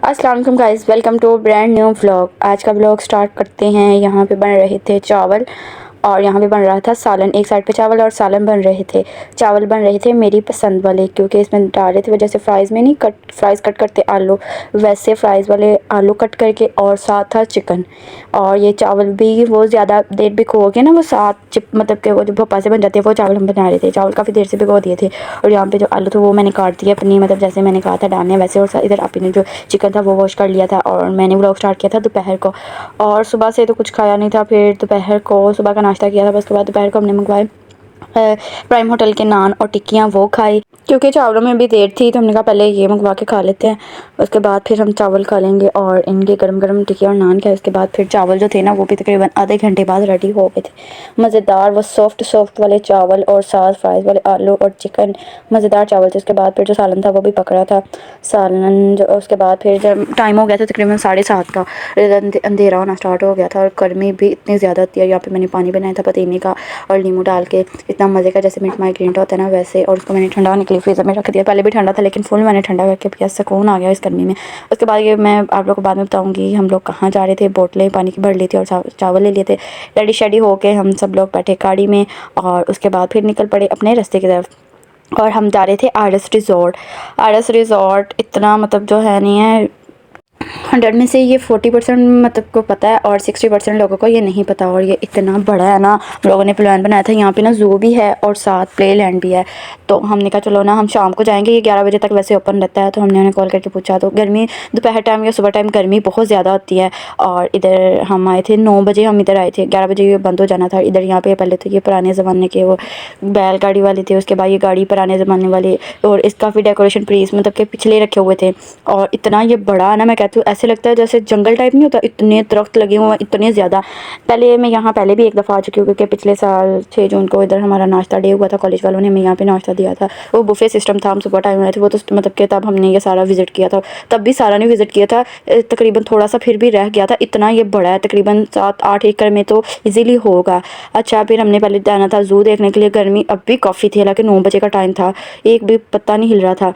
अस्सलाम वालेकुम guys, welcome to brand new vlog. आज का व्लॉग स्टार्ट करते हैं। यहाँ पे बन रहे थे चावल और यहाँ पे बन रहा था सालन। एक साइड पे चावल और सालन बन रहे थे। चावल बन रहे थे मेरी पसंद वाले, क्योंकि इसमें डाल रहे थे वजह से फ्राइज़ में नहीं फ्राइज़ कट करते आलू, वैसे फ्राइज़ वाले आलू कट करके, और साथ था चिकन। और ये चावल भी वो ज़्यादा देर भिगो के ना, वो साथ मतलब कि वो जो भप्पा से बन जाते हैं वो चावल हम बना रहे थे। चावल काफ़ी देर से भिगो दिए थे। और यहाँ पे जो आलू थे वो मैंने काट दिए अपनी, मतलब जैसे मैंने कहा था डालने वैसे। और इधर आपी ने जो चिकन था वो वॉश कर लिया था। और मैंने व्लॉग स्टार्ट किया था दोपहर को, और सुबह से तो कुछ खाया नहीं था। फिर दोपहर को सुबह का नाश्ता किया था, बस उसके बाद दोपहर को हमने मंगवाए प्राइम होटल के नान और टिक्कियाँ, वो खाई। क्योंकि चावलों में भी देर थी तो हमने कहा पहले ये मंगवा के खा लेते हैं, उसके बाद फिर हम चावल खा लेंगे। और इनके गरम गरम टिक्कियाँ और नान खाए। उसके बाद फिर चावल जो थे ना वो भी तकरीबन आधे घंटे बाद रेडी हो गए थे। मज़ेदार वो सॉफ्ट वाले चावल और साथ फ्राइज़ वाले आलू और चिकन, मज़ेदार चावल थे। उसके बाद फिर जो सालन था वो भी पकड़ा था सालन जो। उसके बाद फिर जब टाइम हो गया था तकरीबन 7:30 का, अंधेरा होना स्टार्ट हो गया था। और गर्मी भी इतनी ज़्यादा थी। यहाँ पे मैंने पानी बनाया था पुदीने का और नींबू डाल के, इतना मज़े का जैसे मिल्क माइग्रेंट होता है ना वैसे। और उसको मैंने ठंडा होने के लिए फ्रीज़र में रख दिया। पहले भी ठंडा था लेकिन फुल मैंने ठंडा करके पिया, सुकून आ गया इस गर्मी में। उसके बाद ये मैं आप लोगों को बाद में बताऊँगी हम लोग कहाँ जा रहे थे। बोतलें पानी की भर ली थी और चावल ले लिए थे। रेडी शेडी होके हम सब लोग बैठे गाड़ी में, और उसके बाद फिर निकल पड़े अपने रास्ते की तरफ। और हम जा रहे थे आरएस रिज़ॉर्ट। आरएस रिज़ॉर्ट इतना मतलब जो है नहीं है, 100 में से ये 40% मतलब को पता है और 60% लोगों को ये नहीं पता। और ये इतना बड़ा है ना, हम लोगों ने प्लान बनाया था। यहाँ पे ना ज़ू भी है और साथ प्ले लैंड भी है। तो हमने कहा चलो ना हम शाम को जाएंगे, ये 11 बजे तक वैसे ओपन रहता है। तो हमने उन्हें कॉल करके पूछा, तो गर्मी दोपहर टाइम या सुबह टाइम गर्मी बहुत ज़्यादा होती है। और इधर हम आए थे 9 बजे, हम इधर आए थे 11 बजे ये बंद हो जाना था। इधर यहाँ पे पहले तो ये पुराने ज़माने के वो बैलगाड़ी वाले थे, उसके बाद ये गाड़ी पुराने ज़माने वाले। और इसका भी डेकोरेशन पीस मतलब के पिछले रखे हुए थे। और इतना ये बड़ा ना, मैं कहती हूँ ऐसे लगता है जैसे जंगल टाइप नहीं होता, इतने दरख्त लगे हुए हैं इतने ज़्यादा। पहले मैं यहाँ पहले भी एक दफ़ा आ चुकी हूँ, क्योंकि पिछले साल 6 जून को इधर हमारा नाश्ता डे हुआ था। कॉलेज वालों ने हमें यहाँ पे नाश्ता दिया था। वो बुफे सिस्टम था, हम सुबह टाइम आए थे वो तो मतलब कि तब हमने ये सारा विज़िट किया था। तब भी सारा नहीं विज़िट किया था, तकरीबन थोड़ा सा फिर भी रह गया था। इतना ये बड़ा है, तकरीबन 7-8 एकड़ में तो ईज़िली होगा। अच्छा, फिर हमने पहले जाना था ज़ू देखने के लिए। गर्मी अब भी काफ़ी थी, हालांकि 9 बजे का टाइम था, एक भी पत्ता नहीं हिल रहा था।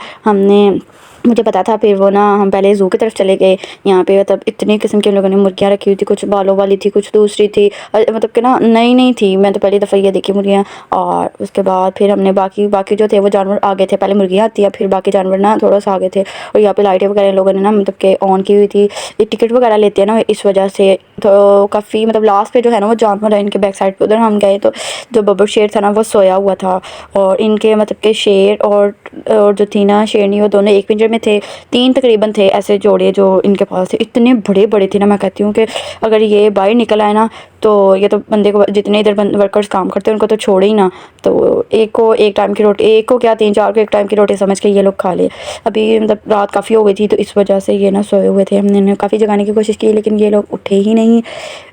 मुझे पता था। फिर वो ना हम पहले ज़ू की तरफ चले गए। यहाँ पे मतलब इतनी किस्म के लोगों ने मुर्गियाँ रखी हुई थी, कुछ बालों वाली थी, कुछ दूसरी थी, मतलब कि ना नई नई थी। मैं तो पहली दफ़ा ये देखी मुर्गियाँ। और उसके बाद फिर हमने बाकी जो थे वो जानवर आगे थे। पहले मुर्गियाँ आती है, फिर बाकी जानवर ना थोड़ा सा आगे थे। और यहाँ पे लाइटें वगैरह लोगों ने ना मतलब कि ऑन की हुई थी। ये टिकट वगैरह लेते हैं ना इस वजह से। तो काफ़ी मतलब लास्ट पे जो है ना वो जानवर है इनके बैक साइड पे, उधर हम गए तो जो बब्बर शेर था ना वो सोया हुआ था। और इनके मतलब के शेर और जो थी ना शेरनी, वो दोनों एक पिंजरे में थे। 3 तकरीबन थे ऐसे जोड़े जो इनके पास थे, इतने बड़े बड़े थे ना। मैं कहती हूँ कि अगर ये बाहर निकल आए ना तो ये तो बंदे को, जितने इधर वर्कर्स काम करते हैं उनको तो छोड़े ही ना। तो एक को एक टाइम की रोटी, एक को क्या 3-4 को एक टाइम की रोटी समझ के ये लोग खा ले। अभी मतलब रात काफ़ी हो गई थी तो इस वजह से ये ना सोए हुए थे। हमने काफ़ी जगाने की कोशिश की लेकिन ये लोग उठे ही नहीं।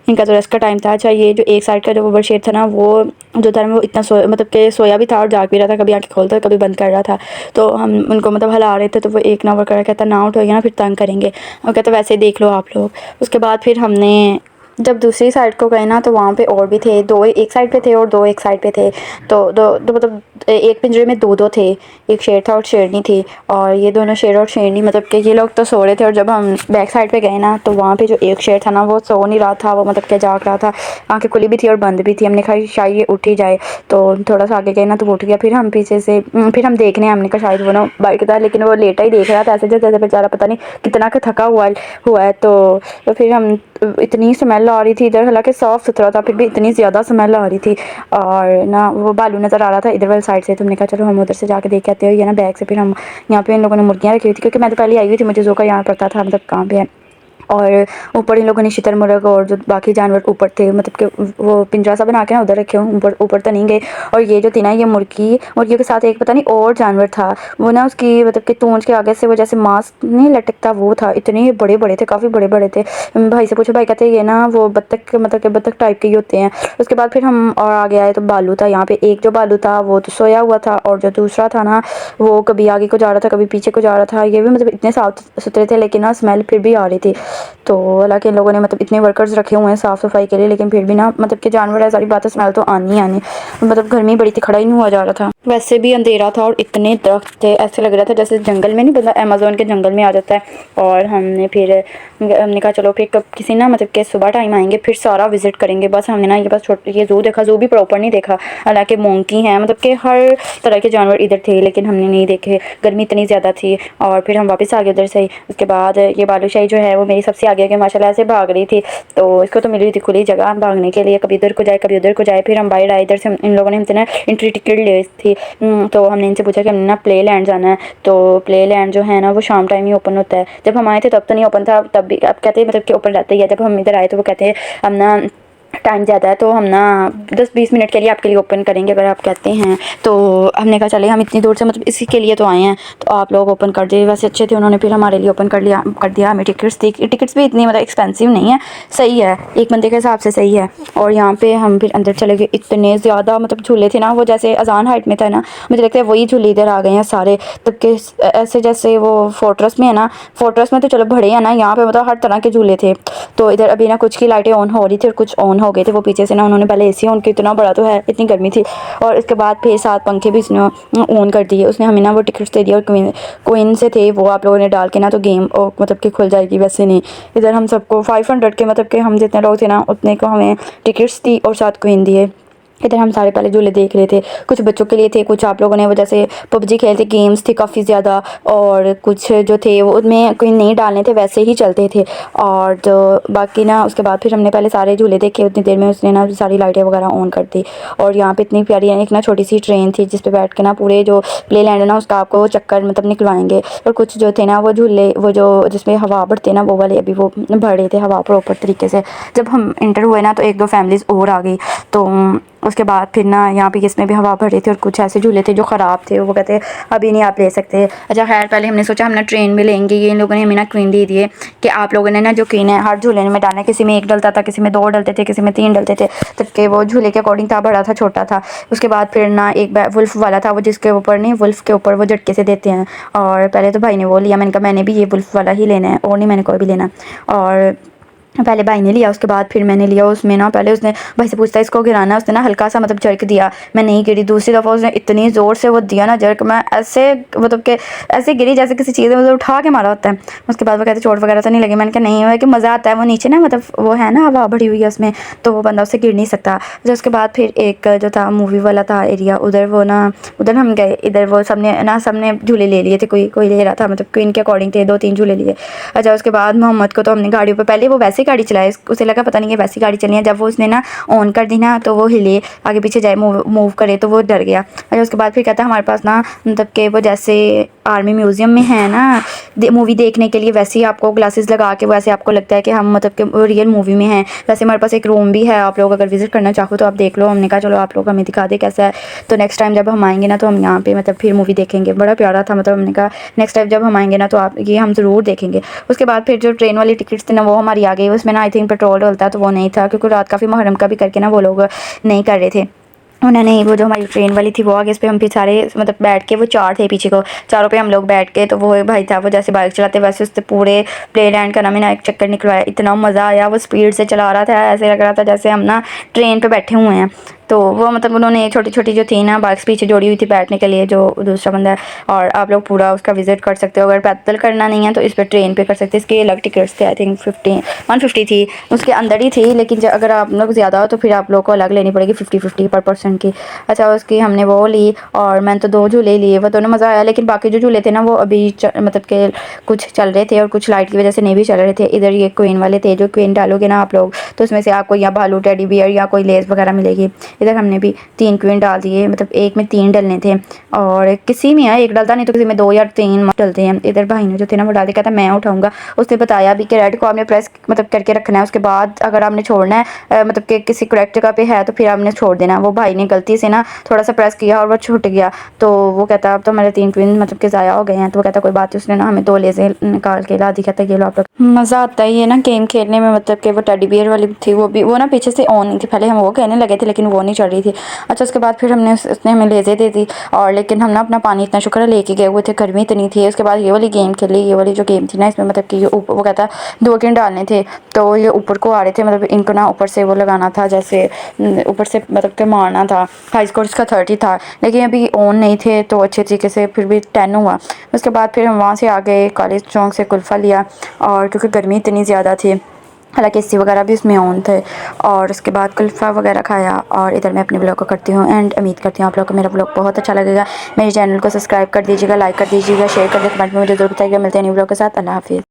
इनका तो रेस्ट का टाइम था। अच्छा, ये जो एक साइड का जो बब्बर शेर था ना वो जो था वो इतना मतलब कि सोया भी था और जाग भी रहा था, कभी आँखें खोलता कभी बंद कर रहा था। तो हम उनको मतलब हिला रहे थे तो वो एक ना वर्कर कहता ना उठोगे ना फिर तंग करेंगे, और कहता वैसे ही देख लो आप लोग। उसके बाद फिर हमने जब दूसरी साइड को गए ना तो वहाँ पे और भी थे, 2 एक साइड पे थे और 2 एक साइड पे थे। तो दो मतलब एक पिंजरे में दो थे, एक शेर था और शेरनी थी। और ये दोनों शेर और शेरनी मतलब कि ये लोग तो सो रहे थे। और जब हम बैक साइड पे गए ना तो वहाँ पे जो एक शेर था ना वो सो नहीं रहा था, वो मतलब कि जाग रहा था। आंखें खुली भी थी और बंद भी थी। हमने कहा शायद ये उठ ही जाए, तो थोड़ा सा आगे गए ना तो वो उठ गया। फिर हम पीछे से फिर हम देखने, हमने कहा शायद वो ना बाइक था, लेकिन वो लेटा ही देख रहा था ऐसे जैसे बेचारा पता नहीं कितना का थका हुआ है। तो फिर हम, इतनी स्मेल आ रही थी इधर, हालांकि साफ़ सुथरा था फिर भी इतनी ज़्यादा स्मेल आ रही थी। और ना वो बालू नज़र आ रहा था इधर वाली साइड से। तुमने कहा चलो हम उधर से जाके देख के आते हो। ये ना बैग से फिर हम यहाँ पे इन लोगों ने मुर्गियाँ रखी हुई थी, क्योंकि मैं तो पहले आई हुई थी, मुझे जो का यहाँ पता था मतलब कहाँ पे है। और ऊपर इन लोगों ने शुतुरमुर्ग और जो बाकी जानवर ऊपर थे, मतलब कि वो पिंजरा सा बना के ना उधर रखे हो, ऊपर तो नहीं गए। और ये जो थी ना ये मुर्गियों के साथ एक पता नहीं और जानवर था, वो ना उसकी मतलब कि पूंछ के आगे से वो जैसे मास्क नहीं लटकता वो था। इतने बड़े बड़े थे, काफ़ी बड़े बड़े थे। भाई से पूछो, भाई कहते ये ना वो बत्तख मतलब कि बत्तख टाइप के ही होते हैं। उसके बाद फिर हम और आगे आए तो बालू था। यहाँ पे एक जो बालू था वो तो सोया हुआ था, और जो दूसरा था ना वो कभी आगे को जा रहा था कभी पीछे को जा रहा था। ये भी मतलब इतने साफ सुथरे थे लेकिन ना स्मेल फिर भी आ रही थी। तो हालांकि इन लोगों ने मतलब इतने वर्कर्स रखे हुए हैं साफ़ सफाई के लिए, लेकिन फिर भी ना मतलब कि जानवर है, सारी बातें स्मेल तो आनी ही आनी। मतलब गर्मी बड़ी थी, खड़ा ही नहीं हुआ जा रहा था। वैसे भी अंधेरा था और इतने दरख्त थे, ऐसे लग रहा था जैसे जंगल में नहीं बंदा अमेज़ोन के जंगल में आ जाता है। और हमने कहा चलो फिर कब किसी ना मतलब कि सुबह टाइम आएंगे, फिर सारा विजिट करेंगे। बस हमने ना ये बस ये ज़ू देखा, ज़ू भी प्रॉपर नहीं देखा। हालांकि मोंकी हैं, मतलब कि हर तरह के जानवर इधर थे, लेकिन हमने नहीं देखे, गर्मी इतनी ज़्यादा थी। और फिर हम वापस आ गए उधर से ही। उसके बाद ये बालूशाही जो है वो मेरी सबसे आगे आगे माशाल्लाह से भाग रही थी, तो इसको तो मिली थी खुली जगह भागने के लिए, कभी इधर को जाए कभी उधर को जाए। फिर हम बाहर आए, इधर से इन लोगों ने हमसे ना एंट्री टिकट ली थी। तो हमने इनसे पूछा कि हमने ना प्ले लैंड जाना है, तो प्ले लैंड जो है ना वो शाम टाइम ही ओपन होता है। जब हम आए थे तब तो नहीं ओपन था, तब भी अब कहते हैं मतलब कि ओपन रहता ही है। जब हम इधर आए तो वो कहते हैं हम ना टाइम ज़्यादा है तो हम ना 10-20 मिनट के लिए आपके लिए ओपन करेंगे अगर आप कहते हैं। तो हमने कहा चले, हम इतनी दूर से मतलब इसी के लिए तो आए हैं, तो आप लोग ओपन कर दिए। वैसे अच्छे थे, उन्होंने फिर हमारे लिए ओपन कर दिया। हमें टिकट्स थी, टिकट्स भी इतनी मतलब एक्सपेंसिव नहीं है, सही है, एक बंदे के हिसाब से सही है। और यहाँ पे हम फिर अंदर चले गए, इतने ज़्यादा मतलब झूले थे ना, वो जैसे अजान हाइट में था ना, मुझे लगता है वही झूले इधर आ गए हैं सारे। तब के ऐसे जैसे वो फोर्ट्रेस में है ना, फोर्ट्रेस में तो चलो बड़े हैं ना, यहाँ पे मतलब हर तरह के झूले थे। तो इधर अभी ना कुछ की लाइटें ऑन हो रही थी और कुछ ऑन हो गए थे, वो पीछे से ना उन्होंने पहले एसी ऑन किया, इतना बड़ा तो है, इतनी गर्मी थी। और इसके बाद फिर 7 पंखे भी उसने ऑन कर दिए। उसने हमें ना वो टिकट्स दे दिया, और क्वीन से थे वो, आप लोगों ने डाल के ना तो गेम मतलब कि खुल जाएगी, वैसे नहीं। इधर हम सबको 500 के मतलब कि हम जितने लोग थे ना उतने को हमें टिकट्स दी और 7 क्वीन दिए। इधर हम सारे पहले झूले देख रहे थे, कुछ बच्चों के लिए थे, कुछ आप लोगों ने वो जैसे पबजी खेलते गेम्स थे काफ़ी ज़्यादा, और कुछ जो थे वो उनमें कोई नहीं डालने थे, वैसे ही चलते थे। और जो बाकी ना उसके बाद फिर हमने पहले सारे झूले देखे, उतनी देर में उसने ना सारी लाइटें वगैरह ऑन कर दी। और यहाँ पे इतनी प्यारी एक ना छोटी सी ट्रेन थी जिस पे बैठ के ना पूरे जो प्ले लैंड है ना उसका आपको चक्कर मतलब निकलवाएंगे। और कुछ जो थे ना वो झूले वो जो जिसमें हवा बढ़ते ना वो वाले अभी वो भर रहे थे हवा प्रॉपर तरीके से। जब हम इंटर हुए ना तो 1-2 फैमिलीज़ और आ गई। तो उसके बाद फिर ना यहाँ पे इसमें भी हवा भर रही थी, और कुछ ऐसे झूले थे जो ख़राब थे, वो कहते अभी नहीं आप ले सकते। अच्छा खैर, पहले हमने सोचा हम ना ट्रेन में लेंगे, ये इन लोगों ने हमें ना क्वीन दे दिए कि आप लोगों ने ना जो क्वीन है हर झूले में डालना है। किसी में 1 डलता था, किसी में 2 डलते थे, किसी में 3 डलते थे, तब के वो झूले के अकॉर्डिंग था, बड़ा था छोटा था। उसके बाद फिर ना एक वुल्फ वाला था, वो जिसके ऊपर नहीं वुल्फ के ऊपर वो झटके से देते हैं। और पहले तो भाई ने वो लिया, मैंने कहा मैंने भी ये वुल्फ वाला ही लेना है, और नहीं मैंने कोई भी लेना। और पहले भाई ने लिया, उसके बाद फिर मैंने लिया। उसमें ना पहले उसने भाई से पूछता है इसको गिराना, उसने ना हल्का सा मतलब जर्क दिया, मैं नहीं गिरी। दूसरी दफ़ा उसने इतनी ज़ोर से वो दिया ना जर्क, मैं ऐसे मतलब कि ऐसे गिरी जैसे किसी चीज़ में मतलब उठा के मारा होता है। उसके बाद वो कहते चोट वगैरह तो नहीं लगी, मैंने कहा नहीं है कि मज़ा आता है, वो नीचे ना मतलब वो है ना हवा भरी हुई है उसमें, तो वो बंदा उससे गिर नहीं सकता। फिर उसके बाद फिर एक जो था मूवी वाला था एरिया, उधर वो ना उधर हम गए। इधर वो सबने झूले ले लिए थे, कोई कोई ले रहा था, मतलब क्वीन के अकॉर्डिंग थे, 2-3 झूले लिए। अच्छा उसके बाद मोहम्मद को तो हमने गाड़ियों पर पहले वो वैसे गाड़ी चलाए, उसे लगा पता नहीं है वैसी गाड़ी चलनी है। जब वो उसने ना ऑन कर दी ना तो वो हिले, आगे पीछे जाए मूव करे, तो वो डर गया। अच्छा उसके बाद फिर कहता है हमारे पास ना मतलब कि वो जैसे आर्मी म्यूज़ियम में है ना मूवी देखने के लिए, वैसे ही आपको ग्लासेस लगा के वैसे आपको लगता है कि हम मतलब कि रियल मूवी में हैं। वैसे हमारे पास एक रूम भी है, आप लोग अगर विज़िट करना चाहो तो आप देख लो। हमने कहा चलो आप लोग हमें दिखा दे कैसा है, तो नेक्स्ट टाइम जब हम आएंगे ना तो हम यहाँ पे मतलब फिर मूवी देखेंगे। बड़ा प्यारा था, मतलब हमने कहा नेक्स्ट टाइम जब हम आएंगे ना तो आप ये हम ज़रूर देखेंगे। उसके बाद फिर जो ट्रेन वाली टिकट्स थी ना वो हमारी आ गई। उसमें ना आई थिंक पेट्रोल डलता तो वो नहीं था, क्योंकि रात काफ़ी मुहर्रम का भी करके ना वो लोग नहीं कर रहे थे। उन्होंने वो जो हमारी ट्रेन वाली थी वो आगे, इस पर हम फिर सारे मतलब बैठ के, वो 4 थे पीछे को, चारों पे हम लोग बैठ के, तो वो भाई था वो जैसे बाइक चलाते वैसे उससे पूरे प्ले लैंड का ना मैंने एक चक्कर निकलवाया। इतना मज़ा आया, वो स्पीड से चला रहा था, ऐसे लग रहा था जैसे हम ना ट्रेन पे बैठे हुए हैं। तो वो मतलब उन्होंने छोटी छोटी जो थी ना बाइक्स पीछे जोड़ी हुई थी बैठने के लिए, जो दूसरा बंदा है। और आप लोग पूरा उसका विज़िट कर सकते हो, अगर पैदल करना नहीं है तो इस पर ट्रेन पे कर सकते हैं। इसके अलग टिकट्स थे, आई थिंक 150 थी, उसके अंदर ही थी, लेकिन अगर आप लोग ज़्यादा हो तो फिर आप लोग को अलग लेनी पड़ेगी 50-50 पर पर्सन की। अच्छा उसकी हमने वो ली, और मैंने तो 2 झूले लिए, वो दोनों मज़ा आया। लेकिन बाकी जो झूले थे ना वो अभी मतलब के कुछ चल रहे थे और कुछ लाइट की वजह से नहीं भी चल रहे थे। इधर ये क्वीन वाले थे, जो क्वीन डालोगे ना आप लोग तो उसमें से आपको या भालू टेडी बियर या कोई लेस वगैरह मिलेगी। इधर हमने भी 3 क्वीन डाल दिए, मतलब एक में 3 डलने थे, और किसी में है 1 डलता, नहीं तो किसी में 2 या 3 डलते हैं। इधर भाई ने जो थे ना वो डाल दिया, कहता मैं उठाऊंगा। उसने बताया भी कि रेड को आपने प्रेस मतलब करके रखना है, उसके बाद अगर आपने छोड़ना है मतलब कि किसी करेक्ट जगह पे है तो फिर आपने छोड़ देना। वो भाई ने गलती से ना थोड़ा सा प्रेस किया और वो छूट गया, तो वो कहता अब तो मेरे 3 क्वीन मतलब कि ज़ाया हो गए हैं। तो वो कहता कोई बात नहीं, उसने ना हमें 2 लेज़े निकाल के ला दी, कहता ये लो आप लोग। मज़ा आता ही है ना गेम खेलने में, मतलब कि वो टेडी बियर वाली वाली थी वो ना पीछे से ऑन नहीं थी, पहले हम वो कहने लगे थे लेकिन वो नहीं चल रही थी। अच्छा उसके बाद फिर हमने उसने हमें लेज़े दे दी और लेकिन हम ना अपना पानी इतना शुक्र लेके गए हुए थे, गर्मी इतनी थी। उसके बाद ये वाली गेम खेली, ये वाली जो गेम थी ना इसमें मतलब कि ये वो कहता 2 गेंद डालने थे तो ये ऊपर को आ रहे थे, मतलब इनको ना ऊपर से वो लगाना था, जैसे ऊपर से मतलब कि मारना था। हाई स्कोर इसका 30 था लेकिन अभी ऑन नहीं थे तो अच्छे तरीके से फिर भी 10 हुआ। उसके बाद फिर हम वहाँ से आ गए, कॉलेज चौक से कुल्फ़ा लिया और क्योंकि गर्मी इतनी ज़्यादा थी, हालांकि एसी वगैरह भी उसमें ऑन थे, और उसके बाद कुल्फ़ा वगैरह खाया। और इधर मैं अपने ब्लॉग को करती हूँ एंड उम्मीद करती हूँ आप लोग को मेरा ब्लॉग बहुत अच्छा लगेगा। मेरे चैनल को सब्सक्राइब कर दीजिएगा, लाइक कर दीजिएगा, शेयर कर दीजिएगा, कमेंट में मुझे ज़रूर बताइएगा। मिलते हैं न्यू ब्लॉग के साथ। अल्लाह हाफिज़।